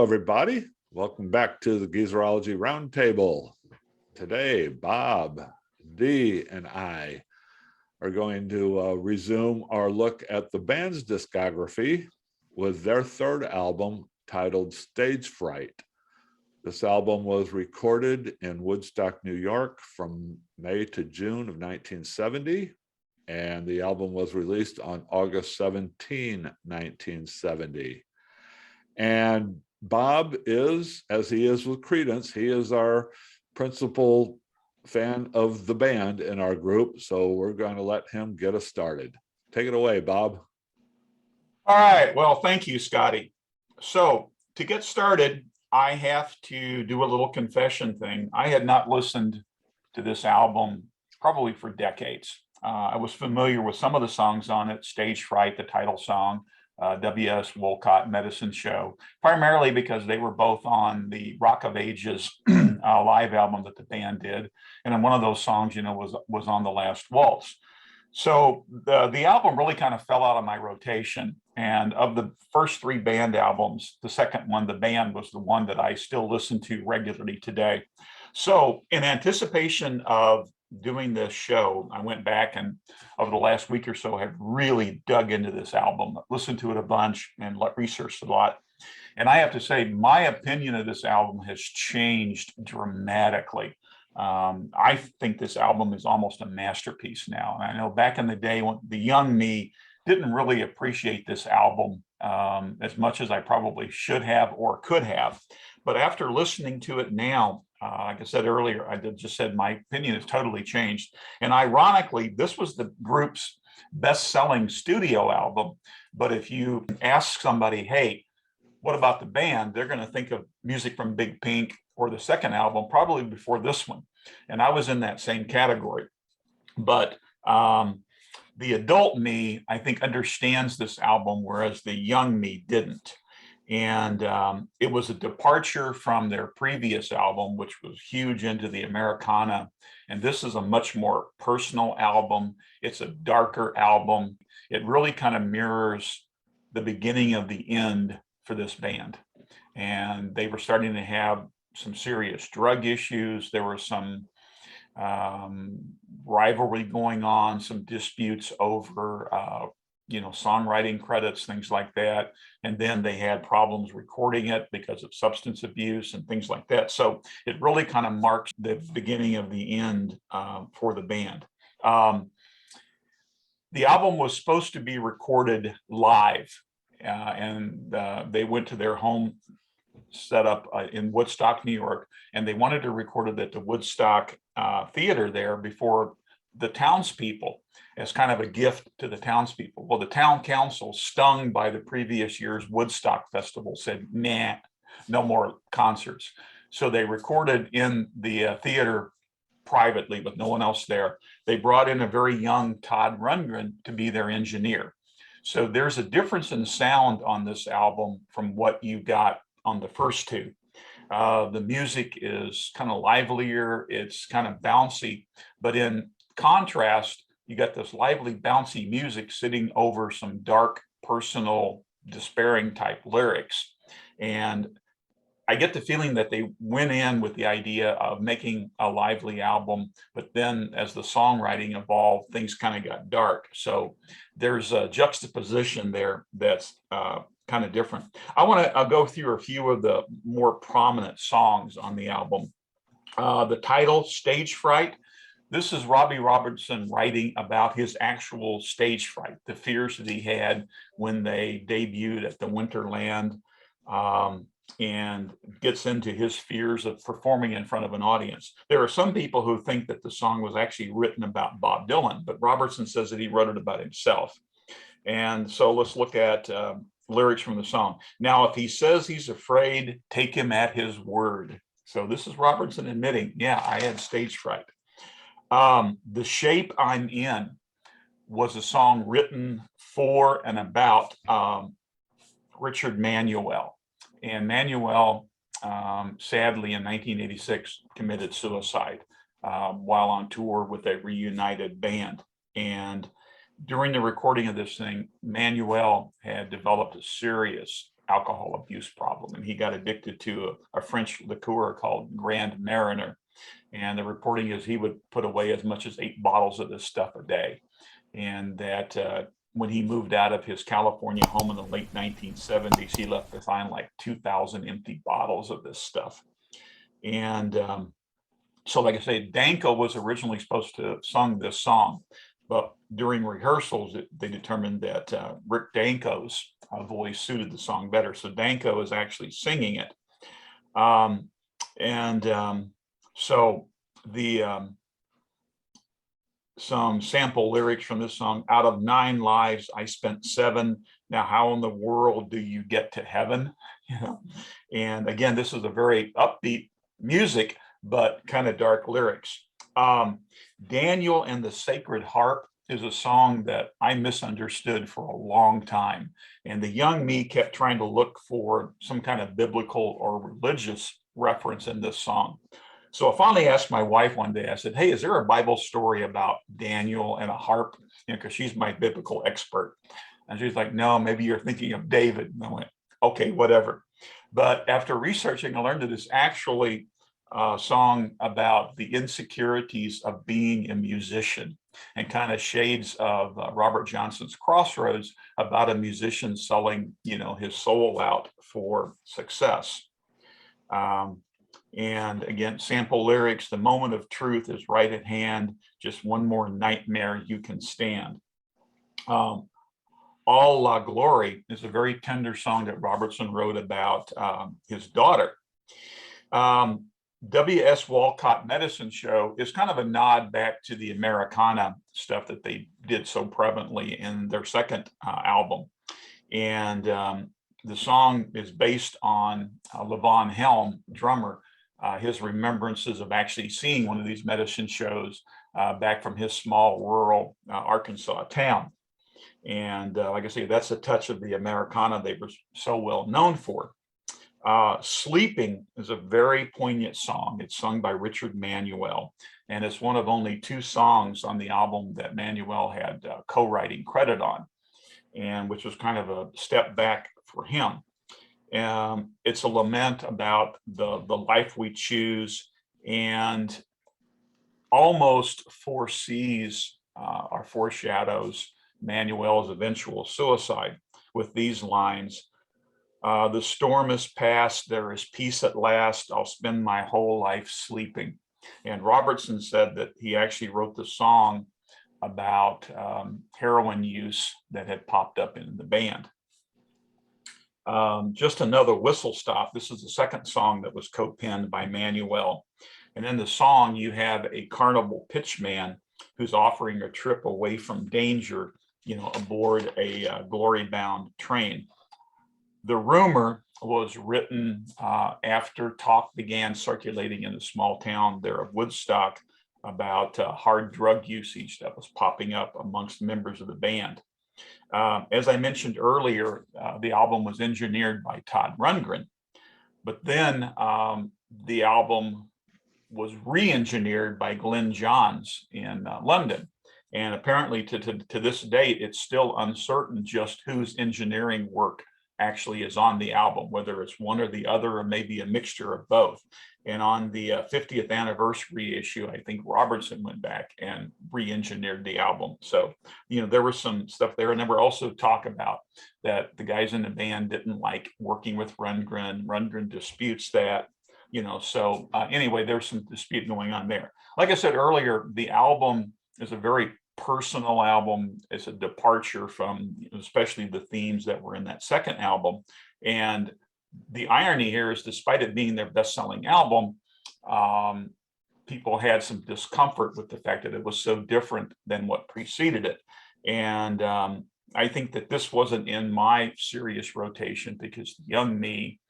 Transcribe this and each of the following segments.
Hello, everybody. Welcome back to the Geezerology Roundtable. Today, Bob, Dee, and I are going to resume our look at the band's discography with their third album titled Stage Fright. This album was recorded in Woodstock, New York from May to June of 1970, and the album was released on August 17, 1970. And Bob is, as he is with Creedence, he is our principal fan of the band in our group. So we're going to let him get us started. Take it away, Bob. All right. Well, thank you, Scotty. So to get started, I have to do a little confession thing. I had not listened to this album probably for decades. I was familiar with some of the songs on it, Stage Fright, the title song, W.S. Wolcott Medicine Show, primarily because they were both on the Rock of Ages live album that the band did. And then one of those songs, was on The Last Waltz. So the album really kind of fell out of my rotation. And of the first three band albums, the second one, The Band, was the one that I still listen to regularly today. So in anticipation of doing this show, I went back and over the last week or so have really dug into this album, listened to it a bunch and researched a lot. And I have to say, my opinion of this album has changed dramatically. I think this album is almost a masterpiece now. And I know back in the day when the young me didn't really appreciate this album as much as I probably should have or could have. But after listening to it now, like I said earlier, I just said my opinion has totally changed. And ironically, this was the group's best-selling studio album. But if you ask somebody, hey, what about the band? They're going to think of Music from Big Pink or the second album, probably before this one. And I was in that same category. But the adult me, I think, understands this album, whereas the young me didn't. And it was a departure from their previous album, which was huge into the Americana. And this is a much more personal album. It's a darker album. It really kind of mirrors the beginning of the end for this band. And they were starting to have some serious drug issues. There were some rivalry going on, some disputes over songwriting credits, things like that. And then they had problems recording it because of substance abuse and things like that. So it really kind of marks the beginning of the end for the band. The album was supposed to be recorded live, and they went to their home setup in Woodstock, New York, and they wanted to record it at the Woodstock Theater there before the townspeople, as kind of a gift to the townspeople. Well, the town council, stung by the previous year's Woodstock Festival, said, nah, no more concerts. So they recorded in the theater privately with no one else there. They brought in a very young Todd Rundgren to be their engineer. So there's a difference in sound on this album from what you got on the first two. The music is kind of livelier, it's kind of bouncy, but in contrast, you got this lively, bouncy music sitting over some dark, personal, despairing type lyrics. And I get the feeling that they went in with the idea of making a lively album, but then as the songwriting evolved, things kind of got dark. So there's a juxtaposition there that's kind of different. I want to go through a few of the more prominent songs on the album. The title, Stage Fright. This is Robbie Robertson writing about his actual stage fright, the fears that he had when they debuted at the Winterland, and gets into his fears of performing in front of an audience. There are some people who think that the song was actually written about Bob Dylan, but Robertson says that he wrote it about himself. And so let's look at lyrics from the song. Now, if he says he's afraid, take him at his word. So this is Robertson admitting, yeah, I had stage fright. The Shape I'm In was a song written for and about Richard Manuel. And Manuel, sadly, in 1986, committed suicide while on tour with a reunited band. And during the recording of this thing, Manuel had developed a serious alcohol abuse problem, and he got addicted to a French liqueur called Grand Marinier. And the reporting is he would put away as much as 8 bottles of this stuff a day. And that when he moved out of his California home in the late 1970s, he left behind like 2,000 empty bottles of this stuff. And so, like I say, Danko was originally supposed to have sung this song, but during rehearsals, they determined that Rick Danko's voice suited the song better. So Danko is actually singing it. So the some sample lyrics from this song: out of 9 lives, I spent 7. Now, how in the world do you get to heaven? You know, and again, this is a very upbeat music, but kind of dark lyrics. Daniel and the Sacred Harp is a song that I misunderstood for a long time. And the young me kept trying to look for some kind of biblical or religious reference in this song. So I finally asked my wife one day, I said, hey, is there a Bible story about Daniel and a harp? You know, because she's my biblical expert. And she's like, no, maybe you're thinking of David. And I went, okay, whatever. But after researching, I learned that it's actually a song about the insecurities of being a musician, and kind of shades of Robert Johnson's Crossroads, about a musician selling, you know, his soul out for success. And again, sample lyrics: the moment of truth is right at hand, just one more nightmare you can stand. All La Glory is a very tender song that Robertson wrote about his daughter. W.S. Walcott Medicine Show is kind of a nod back to the Americana stuff that they did so prevalently in their second album. And the song is based on Levon Helm, drummer, his remembrances of actually seeing one of these medicine shows back from his small rural Arkansas town. And like I say, that's a touch of the Americana they were so well known for. Sleeping is a very poignant song. It's sung by Richard Manuel, and it's one of only 2 songs on the album that Manuel had co-writing credit on, and which was kind of a step back for him. It's a lament about the life we choose, and almost foresees or foreshadows Manuel's eventual suicide with these lines: the storm is past, there is peace at last, I'll spend my whole life sleeping. And Robertson said that he actually wrote the song about heroin use that had popped up in the band. Just Another Whistle Stop. This is the second song that was co-penned by Manuel. And in the song, you have a carnival pitchman who's offering a trip away from danger, you know, aboard a glory-bound train. The Rumor was written after talk began circulating in the small town there of Woodstock about hard drug usage that was popping up amongst members of the band. As I mentioned earlier, the album was engineered by Todd Rundgren, but then the album was re-engineered by Glenn Johns in London. And apparently to this date, it's still uncertain just whose engineering work actually is on the album, whether it's one or the other, or maybe a mixture of both. And on the 50th anniversary issue, I think Robertson went back and re-engineered the album. So, you know, there was some stuff there. And then we're also talk about that the guys in the band didn't like working with Rundgren. Rundgren disputes that, you know, so anyway, there's some dispute going on there. Like I said earlier, the album is a very personal album. It's a departure from especially the themes that were in that second album. And the irony here is, despite it being their best-selling album, people had some discomfort with the fact that it was so different than what preceded it. And I think that this wasn't in my serious rotation because young me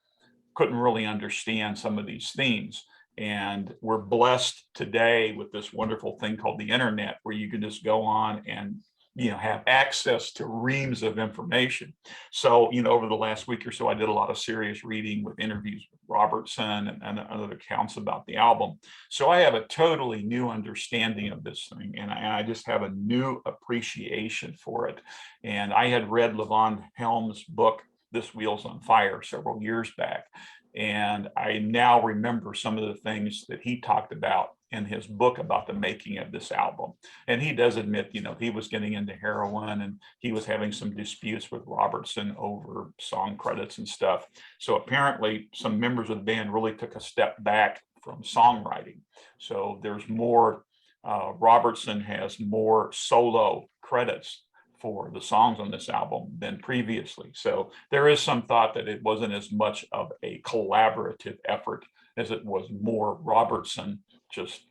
couldn't really understand some of these themes. And we're blessed today with this wonderful thing called the internet, where you can just go on and, you know, have access to reams of information. So, you know, over the last week or so, I did a lot of serious reading with interviews with Robertson and other accounts about the album. So I have a totally new understanding of this thing, and I just have a new appreciation for it. And I had read Levon Helm's book, This Wheel's on Fire several years back. And I now remember some of the things that he talked about in his book about the making of this album. And he does admit, he was getting into heroin and he was having some disputes with Robertson over song credits and stuff. So apparently some members of the band really took a step back from songwriting. So there's more, Robertson has more solo credits for the songs on this album than previously. So there is some thought that it wasn't as much of a collaborative effort as it was more Robertson just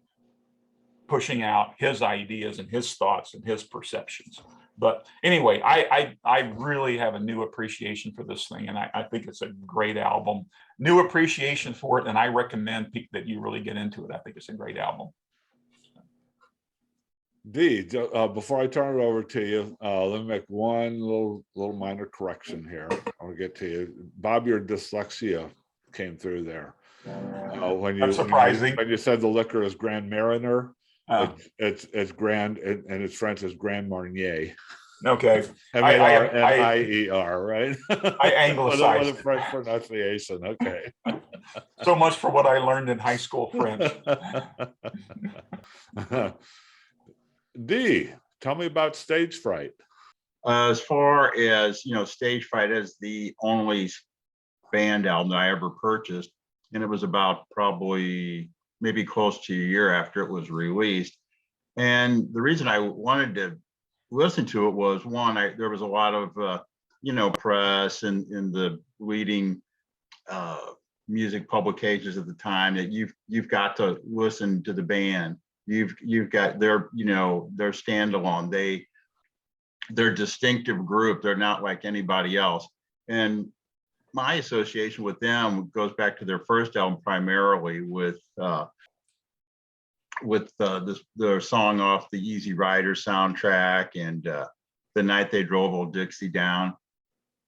pushing out his ideas and his thoughts and his perceptions. But anyway, I really have a new appreciation for this thing, and I think it's a great album. New appreciation for it, and I recommend that you really get into it. I think it's a great album. Dee, before I turn it over to you, let me make one little minor correction here. I'll get to you. Bob, your dyslexia came through there. That's surprising. When you said the liquor is Grand Marnier, it's Grand, and it's French is Grand Marnier. Okay. Marnier, right? I anglicized. What a French pronunciation. Okay. So much for what I learned in high school French. Dee, tell me about Stage Fright. As far as, Stage Fright is the only band album that I ever purchased, and it was about probably maybe close to a year after it was released. And the reason I wanted to listen to it was, one, there was a lot of, press and in the leading music publications at the time that you've got to listen to the band. You've got their standalone. They're distinctive group. They're not like anybody else. And my association with them goes back to their first album primarily with their song off the Easy Rider soundtrack and The Night They Drove Old Dixie Down.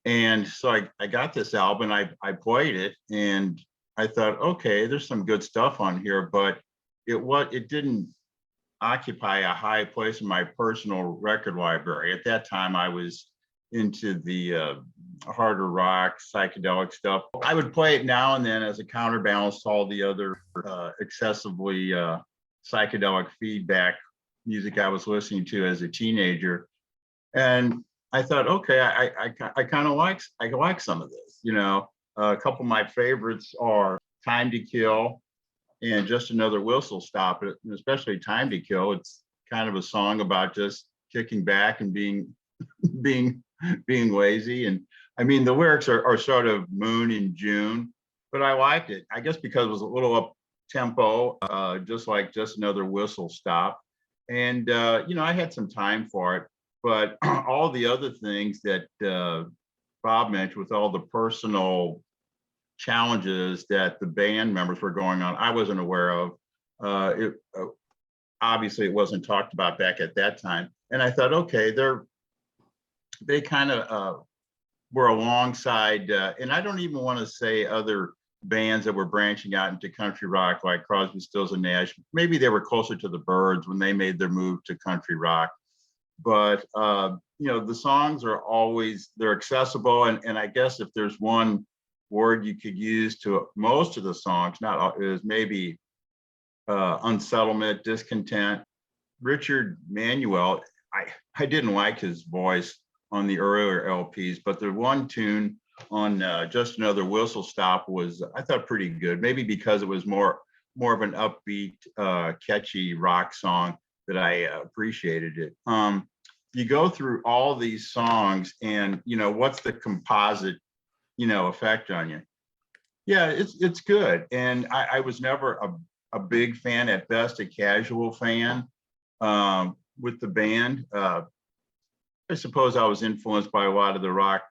And so I got this album, I played it, and I thought, okay, there's some good stuff on here, but it didn't occupy a high place in my personal record library. At that time, I was into the harder rock, psychedelic stuff. I would play it now and then as a counterbalance to all the other excessively psychedelic feedback music I was listening to as a teenager. And I thought, okay, I kind of like some of this. A couple of my favorites are Time to Kill and Just Another Whistle Stop, especially Time to Kill. It's kind of a song about just kicking back and being lazy. And I mean, the lyrics are sort of Moon in June, but I liked it. I guess because it was a little up tempo, just like Just Another Whistle Stop. And, I had some time for it, but all the other things that Bob mentioned with all the personal challenges that the band members were going on, I wasn't aware of. Obviously, it wasn't talked about back at that time. And I thought, okay, they kind of were alongside, and I don't even want to say other bands that were branching out into country rock like Crosby, Stills and Nash. Maybe they were closer to the Byrds when they made their move to country rock. But the songs are they're accessible, and I guess if there's one word you could use to most of the songs, is maybe unsettlement, discontent. Richard Manuel, I didn't like his voice on the earlier LPs, but the one tune on Just Another Whistle Stop was, I thought, pretty good. Maybe because it was more of an upbeat, catchy rock song that I appreciated it. You go through all these songs, and what's the composite effect on you? Yeah, it's good. And I was never a big fan, at best a casual fan with the band. I suppose I was influenced by a lot of the rock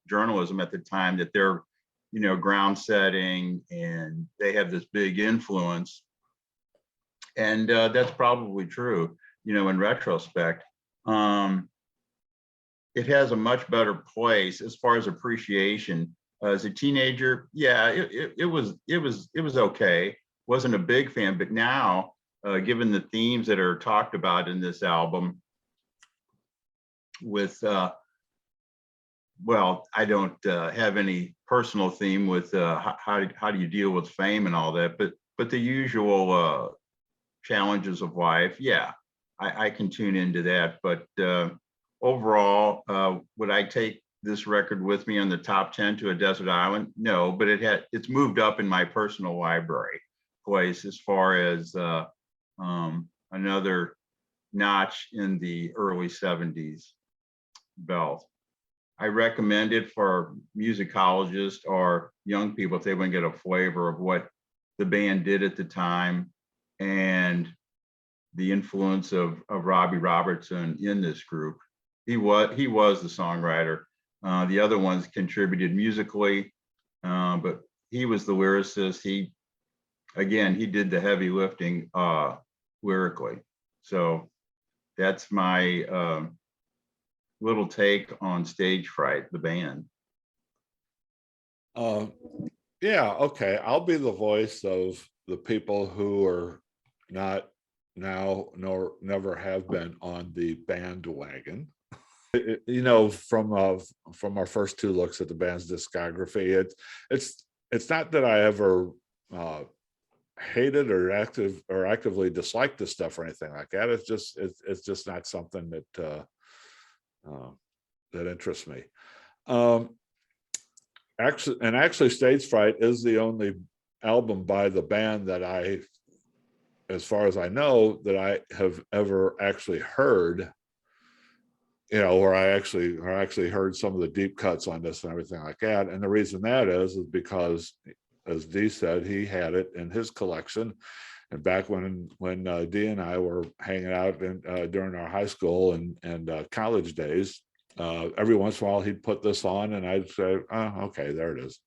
journalism at the time, that they're ground setting and they have this big influence. And that's probably true, in retrospect. It has a much better place as far as appreciation. As a teenager, yeah, it was okay. Wasn't a big fan, but now, given the themes that are talked about in this album, with well, I don't have any personal theme with how do you deal with fame and all that, but the usual challenges of life, yeah, I can tune into that. But overall, would I take this record with me on the top 10 to a desert island? No, but it's moved up in my personal library place as far as another notch in the early 70s belt. I recommend it for musicologists or young people if they want to get a flavor of what the band did at the time and the influence of Robbie Robertson in this group. He was the songwriter. The other ones contributed musically, but he was the lyricist. He did the heavy lifting lyrically. So that's my little take on Stage Fright, the band. Yeah, okay. I'll be the voice of the people who are not now nor never have been on the bandwagon. You know, from our first two looks at the band's discography, it's not that I ever hated or actively disliked this stuff or anything like that. It's just not something that that interests me. Actually, Stage Fright is the only album by the band that I, as far as I know, that I have ever actually heard. You know, where I actually heard some of the deep cuts on this and everything like that. And the reason that is because, as Dee said, he had it in his collection. And back when Dee and I were hanging out during our high school and college days, every once in a while he'd put this on, and I'd say, "Oh, okay, there it is."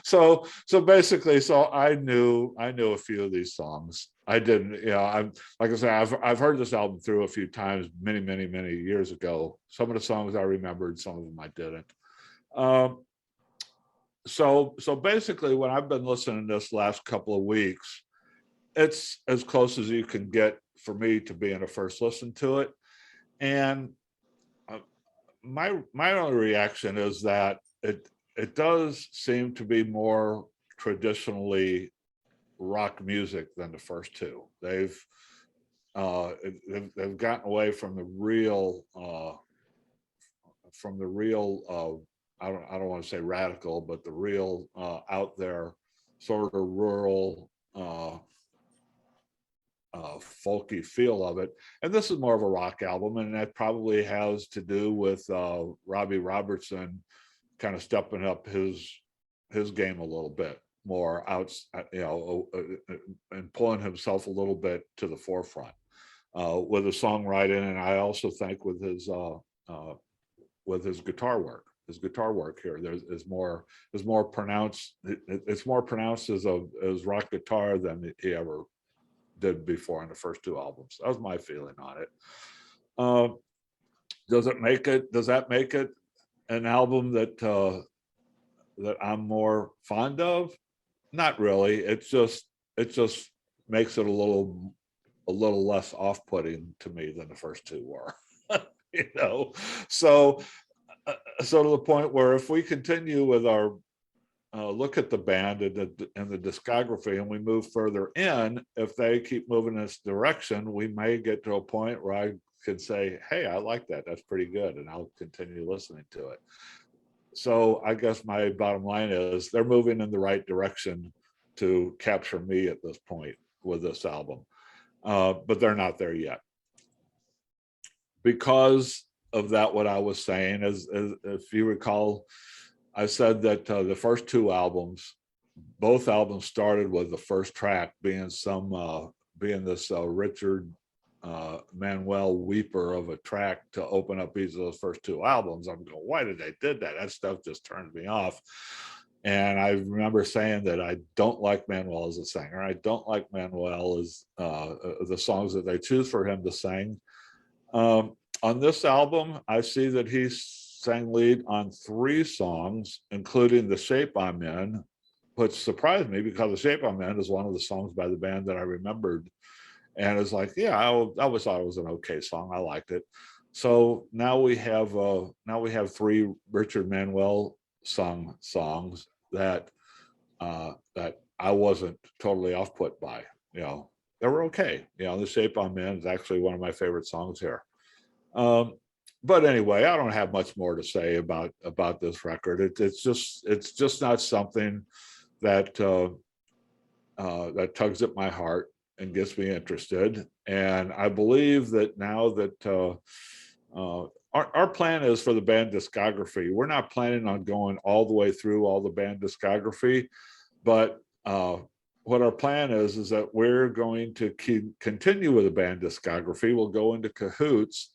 so basically, I knew a few of these songs. I didn't, you know, I'm like I said, I've heard this album through a few times, many years ago. Some of the songs I remembered, some of them I didn't. So basically, when I've been listening to this last couple of weeks, it's as close as you can get for me to being a first listen to it. And my only reaction is that it does seem to be more traditionally rock music than the first two. They've gotten away from the real I don't want to say radical, but the real out there sort of rural folky feel of it. And this is more of a rock album, and that probably has to do with Robbie Robertson kind of stepping up his game a little bit more out, you know, and pulling himself a little bit to the forefront with the songwriting, and I also think with his guitar work. His guitar work here is more pronounced. It's more pronounced as rock guitar than he ever did before on the first two albums. That was my feeling on it. Does that make it an album that I'm more fond of? Not really. It just makes it a little less off-putting to me than the first two were. You know, so to the point where if we continue with our look at the band and the discography, and we move further in, if they keep moving in this direction, we may get to a point where I could say, "Hey, I like that. That's pretty good," and I'll continue listening to it. So I guess my bottom line is they're moving in the right direction to capture me at this point with this album, but they're not there yet. Because of that, what I was saying is if you recall, I said that the first two albums, both albums started with the first track being this Richard Manuel Weeper of a track to open up each of those first two albums. I'm going, why did they did that? That stuff just turned me off. And I remember saying that I don't like Manuel as a singer. I don't like Manuel as the songs that they choose for him to sing. On this album, I see that he sang lead on 3 songs, including The Shape I'm In, which surprised me because The Shape I'm In is one of the songs by the band that I remembered. And it's like, yeah, I always thought it was an okay song. I liked it. So now we have three Richard Manuel sung songs that that I wasn't totally off put by. You know, they were okay. You know, The Shape I'm In is actually one of my favorite songs here. But anyway, I don't have much more to say about this record. It's just not something that that tugs at my heart and gets me interested. And I believe that now that our plan is for the band discography. We're not planning on going all the way through all the band discography, but what our plan is that we're going to continue with the band discography. We'll go into cahoots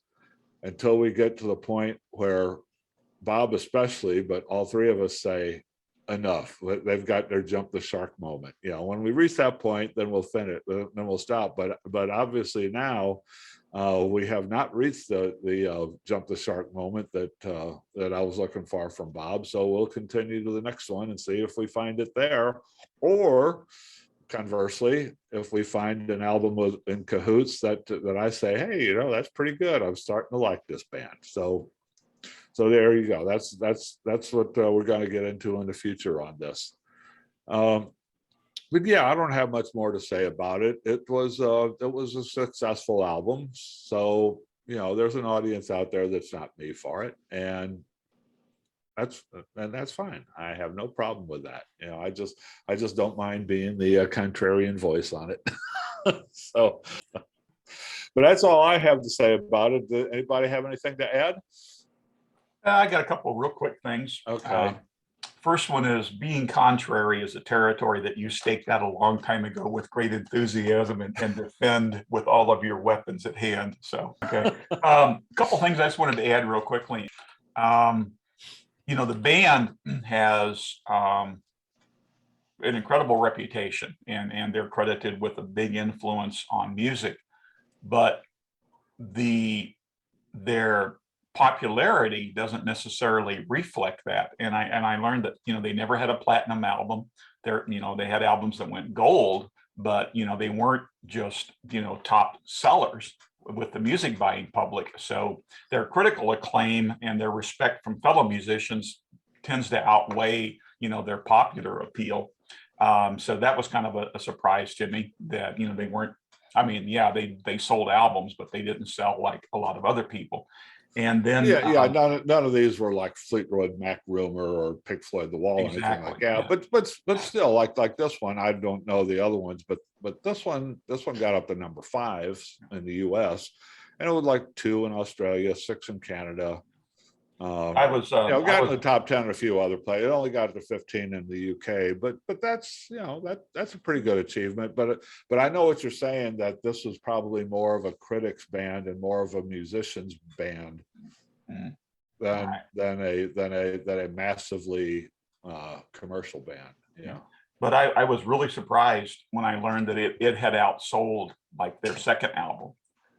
until we get to the point where Bob especially, but all three of us say enough. They've got their jump the shark moment. You know, when we reach that point, then we'll finish. Then we'll stop. But obviously now we have not reached the jump the shark moment that that I was looking for from Bob. So we'll continue to the next one and see if we find it there, or conversely, if we find an album in cahoots that I say, hey, you know, that's pretty good. I'm starting to like this band. So there you go. That's what we're going to get into in the future on this. But yeah, I don't have much more to say about it. It was a successful album. So, you know, there's an audience out there that's not me for it, and that's fine. I have no problem with that. You know, I just don't mind being the contrarian voice on it. So, but that's all I have to say about it. Does anybody have anything to add? I got a couple of real quick things. Okay. First one is being contrary is a territory that you staked out a long time ago with great enthusiasm and defend with all of your weapons at hand. So, okay. A couple things I just wanted to add real quickly. You know, the band has an incredible reputation, and they're credited with a big influence on music, but their popularity doesn't necessarily reflect that. And I learned that, you know, they never had a platinum album. You know, they had albums that went gold, but, you know, they weren't just, you know, top sellers with the music buying public. So their critical acclaim and their respect from fellow musicians tends to outweigh, you know, their popular appeal. So that was kind of a surprise to me that, you know, they weren't, I mean, yeah, they sold albums, but they didn't sell like a lot of other people. And then none of these were like Fleetwood Mac Rumor or Pink Floyd The Wall or anything like that. Yeah. But still, like this one, I don't know the other ones, but this one got up to number 5 in the US, and it was like 2 in Australia, 6 in Canada. Got in the top 10 in a few other places. It only got to 15 in the UK, but that's, you know, that's a pretty good achievement. But I know what you're saying, that this was probably more of a critics band and more of a musicians band than a massively commercial band. Yeah. But I was really surprised when I learned that it had outsold like their second album,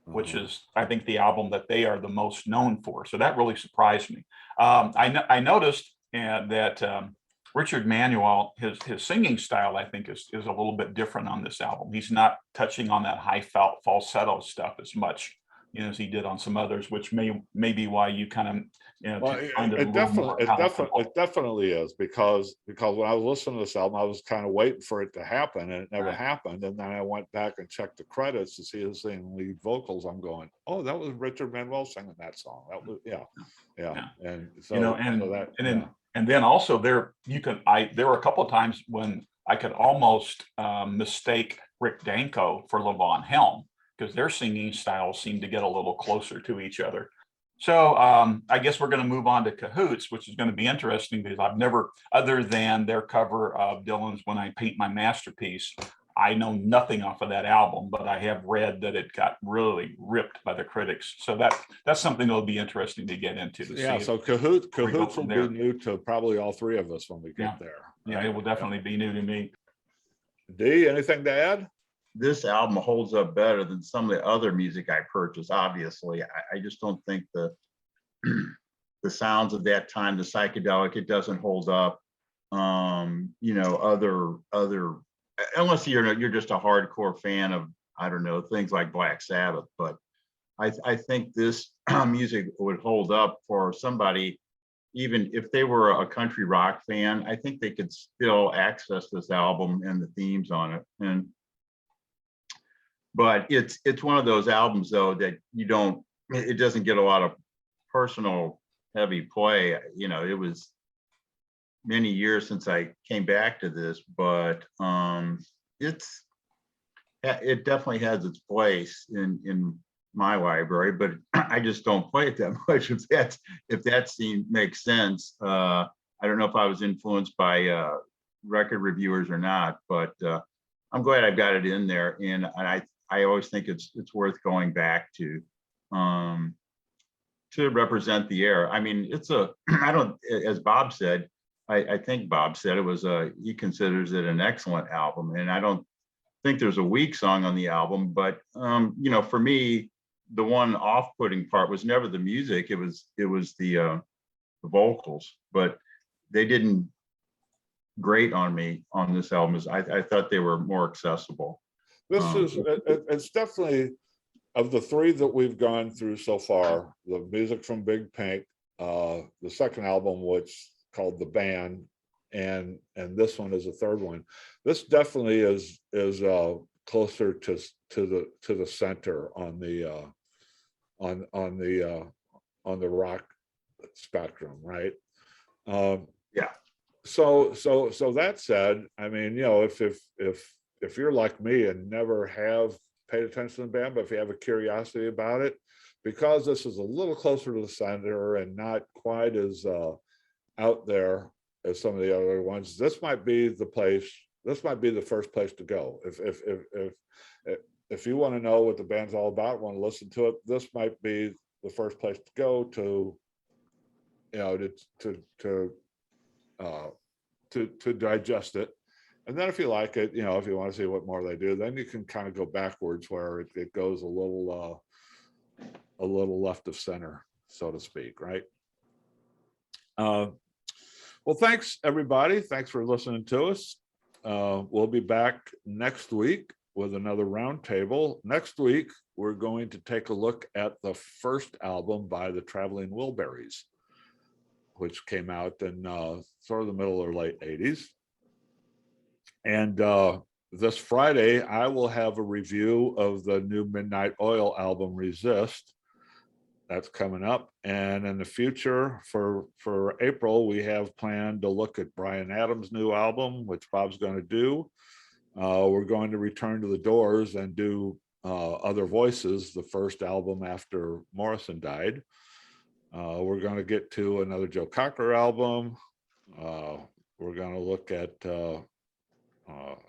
which is, I think, the album that they are the most known for. So that really surprised me. I noticed that Richard Manuel, his singing style, I think, is a little bit different on this album. He's not touching on that high falsetto stuff as much, you know, as he did on some others, which may be why you kind of, you know, it definitely is, because when I was listening to this album, I was kind of waiting for it to happen, and it never happened. And then I went back and checked the credits to see who's singing lead vocals. I'm going, oh, that was Richard Manuel singing that song. That was yeah. And so, you know, and then also there were a couple of times when I could almost mistake Rick Danko for Levon Helm, because their singing styles seem to get a little closer to each other. So I guess we're going to move on to Cahoots, which is going to be interesting, because I've never, other than their cover of Dylan's When I Paint My Masterpiece, I know nothing off of that album, but I have read that it got really ripped by the critics. So that's something that'll be interesting to get into. So Cahoots will be new to probably all three of us when we get there. Yeah, it will definitely be new to me. D, anything to add? This album holds up better than some of the other music I purchased. Obviously, I just don't think the sounds of that time, the psychedelic, it doesn't hold up. You know, other unless you're just a hardcore fan of, I don't know, things like Black Sabbath. But I think this music would hold up for somebody, even if they were a country rock fan. I think they could still access this album and the themes on it. But it's one of those albums though that it doesn't get a lot of personal heavy play. You know, it was many years since I came back to this, but it definitely has its place in my library, but I just don't play it that much. If that scene makes sense. I don't know if I was influenced by record reviewers or not, but I'm glad I've got it in there, and I always think it's worth going back to represent the era. I mean, I don't, as Bob said, I think Bob said it was he considers it an excellent album, and I don't think there's a weak song on the album, but you know, for me, the one off-putting part was never the music, it was the vocals, but they didn't grate on me on this album. I thought they were more accessible. It's definitely, of the three that we've gone through so far, the music from Big Pink, the second album, which called The Band, and this one is the third one. This definitely is closer to the center on the rock spectrum, right? Yeah. So that said, I mean, you know, if you're like me and never have paid attention to the band, but if you have a curiosity about it, because this is a little closer to the center and not quite as out there as some of the other ones, this might be the place. This might be the first place to go. If you want to know what the band's all about, want to listen to it, this might be the first place to go to, you know, to digest it. And then if you like it, you know, if you want to see what more they do, then you can kind of go backwards where it goes a little left of center, so to speak, right? Well, thanks everybody. Thanks for listening to us. We'll be back next week with another roundtable. Next week, we're going to take a look at the first album by the Traveling Wilburys, which came out in sort of the middle or late 80s. And this Friday, I will have a review of the new Midnight Oil album, Resist. That's coming up. And in the future, for April, we have planned to look at Bryan Adams' new album, which Bob's going to do. We're going to return to the Doors and do Other Voices, the first album after Morrison died. We're going to get to another Joe Cocker album. We're going to look at a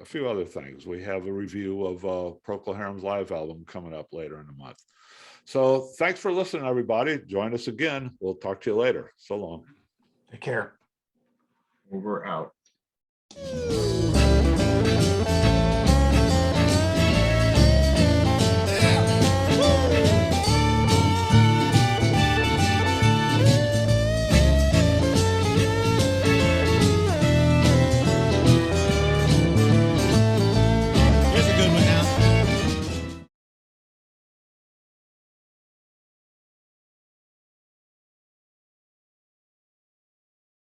few other things. We have a review of Procol Harum's live album coming up later in the month. So thanks for listening, everybody. Join us again. We'll talk to you later. So long. Take care. Over out.